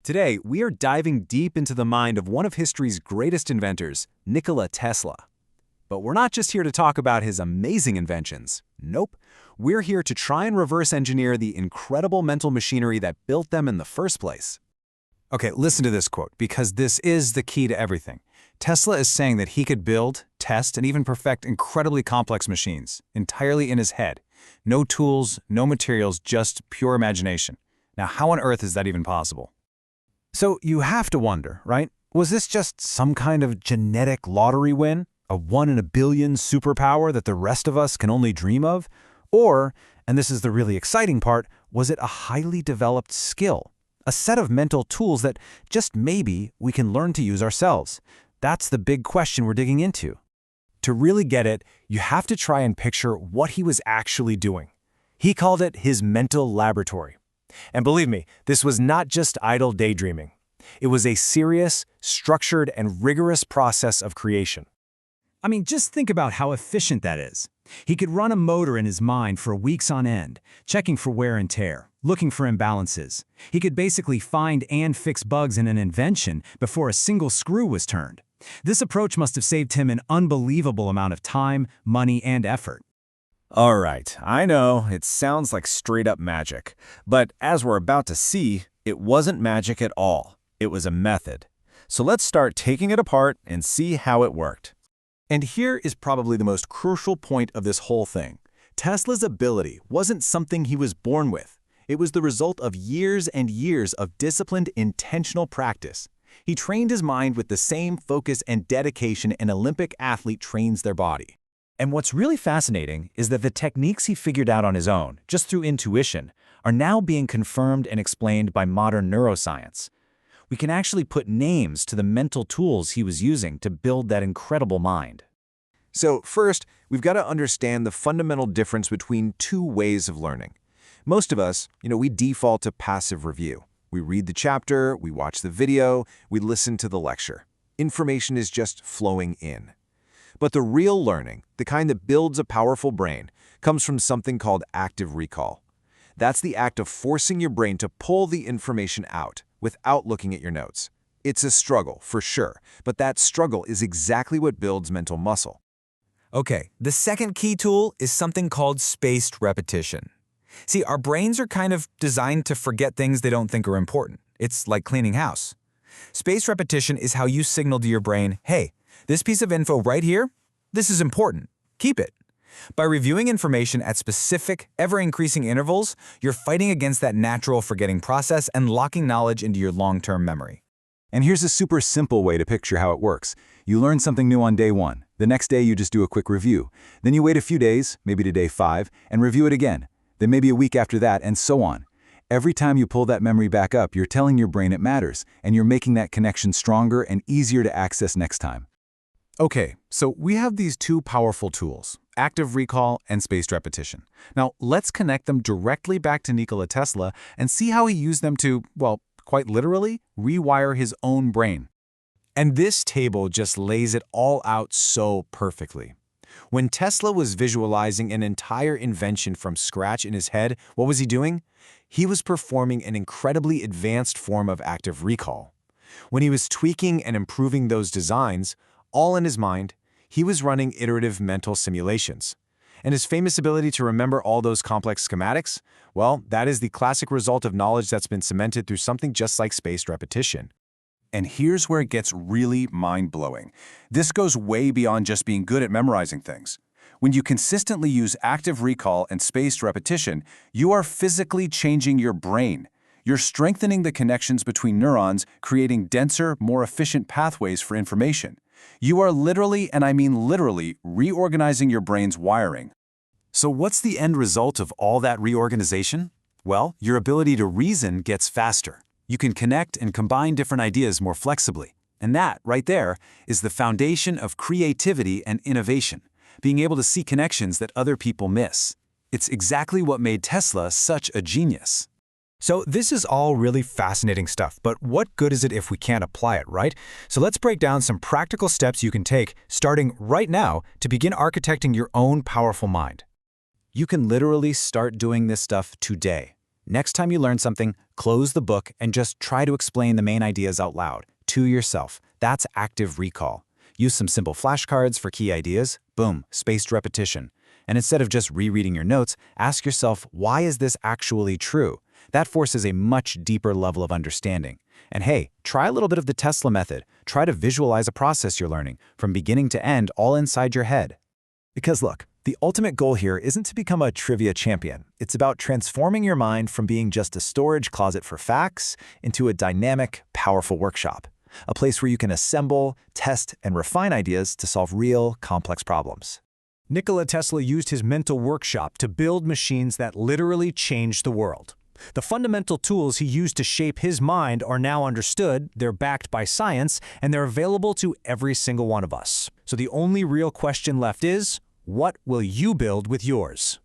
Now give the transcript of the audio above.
Today, we are diving deep into the mind of one of history's greatest inventors, Nikola Tesla. But we're not just here to talk about his amazing inventions. Nope. We're here to try and reverse engineer the incredible mental machinery that built them in the first place. Okay, listen to this quote, because this is the key to everything. Tesla is saying that he could build, test, and even perfect incredibly complex machines, entirely in his head. No tools, no materials, just pure imagination. Now, how on earth is that even possible? So you have to wonder, right? Was this just some kind of genetic lottery win? A 1 in a billion superpower that the rest of us can only dream of? Or, and this is the really exciting part, was it a highly developed skill? A set of mental tools that just maybe we can learn to use ourselves? That's the big question we're digging into. To really get it, you have to try and picture what he was actually doing. He called it his mental laboratory. And believe me, this was not just idle daydreaming. It was a serious, structured, and rigorous process of creation. I mean, just think about how efficient that is. He could run a motor in his mind for weeks on end, checking for wear and tear, looking for imbalances. He could basically find and fix bugs in an invention before a single screw was turned. This approach must have saved him an unbelievable amount of time, money, and effort. All right, I know, it sounds like straight-up magic. But as we're about to see, it wasn't magic at all. It was a method. So let's start taking it apart and see how it worked. And here is probably the most crucial point of this whole thing. Tesla's ability wasn't something he was born with. It was the result of years and years of disciplined, intentional practice. He trained his mind with the same focus and dedication an Olympic athlete trains their body. And what's really fascinating is that the techniques he figured out on his own, just through intuition, are now being confirmed and explained by modern neuroscience. We can actually put names to the mental tools he was using to build that incredible mind. So first, we've got to understand the fundamental difference between two ways of learning. Most of us, we default to passive review. We read the chapter, we watch the video, we listen to the lecture. Information is just flowing in. But the real learning, the kind that builds a powerful brain, comes from something called active recall. That's the act of forcing your brain to pull the information out without looking at your notes. It's a struggle, for sure, but that struggle is exactly what builds mental muscle. Okay, the second key tool is something called spaced repetition. See, our brains are kind of designed to forget things they don't think are important. It's like cleaning house. Spaced repetition is how you signal to your brain, hey, this piece of info right here, this is important. Keep it. By reviewing information at specific, ever-increasing intervals, you're fighting against that natural forgetting process and locking knowledge into your long-term memory. And here's a super simple way to picture how it works. You learn something new on day 1. The next day, you just do a quick review. Then you wait a few days, maybe to day 5, and review it again. Then maybe a week after that, and so on. Every time you pull that memory back up, you're telling your brain it matters, and you're making that connection stronger and easier to access next time. Okay, so we have these two powerful tools, active recall and spaced repetition. Now, let's connect them directly back to Nikola Tesla and see how he used them to, well, quite literally, rewire his own brain. And this table just lays it all out so perfectly. When Tesla was visualizing an entire invention from scratch in his head, what was he doing? He was performing an incredibly advanced form of active recall. When he was tweaking and improving those designs, all in his mind, he was running iterative mental simulations. And his famous ability to remember all those complex schematics? Well, that is the classic result of knowledge that's been cemented through something just like spaced repetition. And here's where it gets really mind-blowing. This goes way beyond just being good at memorizing things. When you consistently use active recall and spaced repetition, you are physically changing your brain. You're strengthening the connections between neurons, creating denser, more efficient pathways for information. You are literally, and I mean literally, reorganizing your brain's wiring. So what's the end result of all that reorganization? Well, your ability to reason gets faster. You can connect and combine different ideas more flexibly. And that, right there, is the foundation of creativity and innovation, being able to see connections that other people miss. It's exactly what made Tesla such a genius. So this is all really fascinating stuff, but what good is it if we can't apply it, right? So let's break down some practical steps you can take starting right now to begin architecting your own powerful mind. You can literally start doing this stuff today. Next time you learn something, close the book and just try to explain the main ideas out loud, to yourself. That's active recall. Use some simple flashcards for key ideas. Boom, spaced repetition. And instead of just rereading your notes, ask yourself, why is this actually true? That forces a much deeper level of understanding. And hey, try a little bit of the Tesla method. Try to visualize a process you're learning, from beginning to end, all inside your head. Because look, the ultimate goal here isn't to become a trivia champion. It's about transforming your mind from being just a storage closet for facts into a dynamic, powerful workshop. A place where you can assemble, test, and refine ideas to solve real, complex problems. Nikola Tesla used his mental workshop to build machines that literally changed the world. The fundamental tools he used to shape his mind are now understood, they're backed by science, and they're available to every single one of us. So the only real question left is, what will you build with yours?